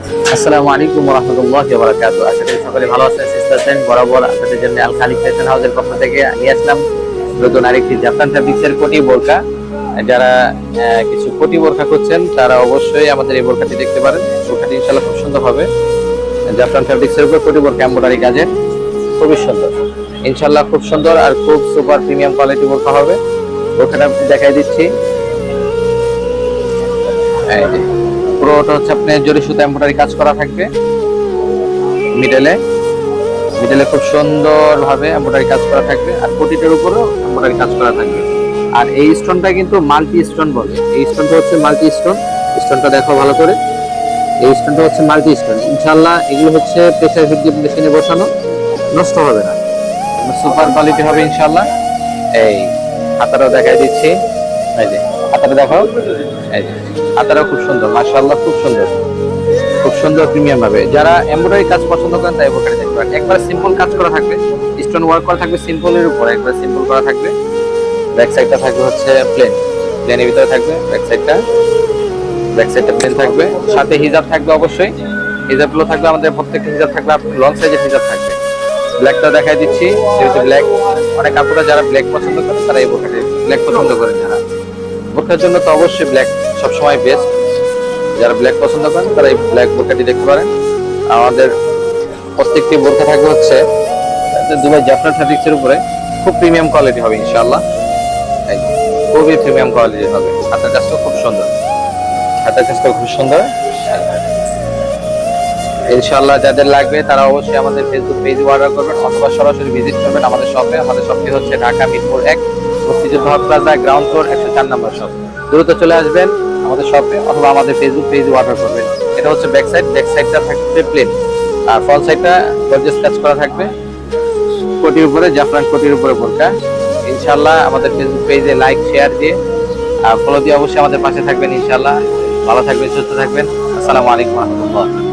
আসসালামু আলাইকুম ওয়া রাহমাতুল্লাহি ওয়া বারাকাতুহু। আশা করি সকলে ভালো আছেন, সুস্থ আছেন। বরাবর আপনাদের জন্য আল খালিক ফ্যাশন হাউসের পক্ষ থেকে নিয়ে আসলাম নতুন আরেকটি জাফরান ফ্যাব্রিক্সের কোটি বোরকা। যারা কিছু কোটি বোরকা করছেন তারা অবশ্যই আমাদের এই বোরকাটি দেখতে পারেন। বোরকাটি ইনশাআল্লাহ খুব সুন্দর হবে। জাফরান ফ্যাব্রিক্সের উপর কোটি বোরকা এমব্রয়ডারি কাজের, খুবই সুন্দর। ইনশাআল্লাহ খুব সুন্দর আর খুব সুপার প্রিমিয়াম কোয়ালিটি বোরকা হবে। বোরকাটা দেখাই দিচ্ছি। এই যে পুরোটা হচ্ছে আপনার জরি সুতা এমব্রয়ডারি কাজ করা থাকবে। মিডলে খুব সুন্দর ভাবে এমব্রয়ডারি কাজ করা থাকবে, আর কোটিটার উপরেও এমব্রয়ডারি কাজ করা থাকবে। আর এই স্টোনটা কিন্তু মাল্টি স্টোন বলে। এই স্টোনটা হচ্ছে মাল্টি স্টোন। স্টোনটা দেখো ভালো করে। এই স্টোনটা হচ্ছে মাল্টি স্টোন। ইনশাআল্লাহ এগুলো হচ্ছে প্রেসার হিট মেশিনে বসানো, নষ্ট হবে না, সুপার কোয়ালিটি হবে ইনশাআল্লাহ। এই হাতাটাও দেখাই দিচ্ছি। এই যে হাতাটা দেখো, এই যে হাতাটাও খুব সুন্দর, মাশাআল্লাহ খুব সুন্দর, খুব সুন্দর প্রিমিয়াম ভাবে। যারা এমব্রয়ডারি কাজ পছন্দ করেন তাই বোরকাটি দেখতে পারেন। একবার সিম্পল কাজ করা থাকবে, স্টোন ওয়ার্ক করা থাকবে সিম্পলের উপর, একবার সিম্পল করা থাকবে। ব্যাক সাইডটা থাকবে হচ্ছে প্লেনের ভিতরে থাকবে। ব্যাক সাইডটা প্লেন থাকবে, সাথে হিজাব থাকবে অবশ্যই। হিজাবগুলো থাকবে আমাদের প্রত্যেকটা হিজাব থাকবে লং সাইজের হিজাব থাকবে। ব্ল্যাকটা দেখাই দিচ্ছি, যেহেতু ব্ল্যাক অনেক আপুরা যারা ব্ল্যাক পছন্দ করেন তারা এই বোরকাটি ব্ল্যাক পছন্দ করেন। যারা বোরকার জন্য তো অবশ্যই ব্ল্যাক সবসময় বেস্ট। যারা ব্ল্যাক পছন্দ করেন তারা এই ব্ল্যাক বোরকাটি দেখতে পারেন। আমাদের প্রত্যেকটি বোরকা থাকবে হচ্ছে দুবাই জাফরান ফ্যাব্রিক্সের উপরে, খুব প্রিমিয়াম কোয়ালিটি হবে ইনশাআল্লাহ। খুবই প্রিমিয়াম কোয়ালিটি হবে। হাতের কাজটা খুব সুন্দর, হাতের কাজটা খুব সুন্দর ইনশাআল্লাহ। যাদের লাগবে তারা অবশ্যই আমাদের ফেসবুক পেজে অর্ডার করবেন অথবা সরাসরি ভিজিট করবেন আমাদের শপে। আমাদের শপটি হচ্ছে ঢাকা মিরপুর 1 মুক্তিযুদ্ধ হক প্লাজা গ্রাউন্ড ফ্লোর 104 নম্বর শপ। দ্রুত চলে আসবেন আমাদের শপে অথবা আমাদের ফেসবুক পেজে অর্ডার করবেন। এটা হচ্ছে ব্যাক সাইডটা থাকবে প্লেন, আর ফ্রন্ট সাইডটা গর্জিয়াস কাজ করা থাকবে। কোটির উপরে জাফরান কোটির উপরে বোরকা ইনশাআল্লাহ। আমাদের ফেসবুক পেজে লাইক শেয়ার দিয়ে আর ফলো দিয়ে অবশ্যই আমাদের পাশে থাকবেন ইনশাআল্লাহ। ভালো থাকবেন, সুস্থ থাকবেন। আসসালামু আলাইকুম ওয়া রাহমাতুল্লাহ।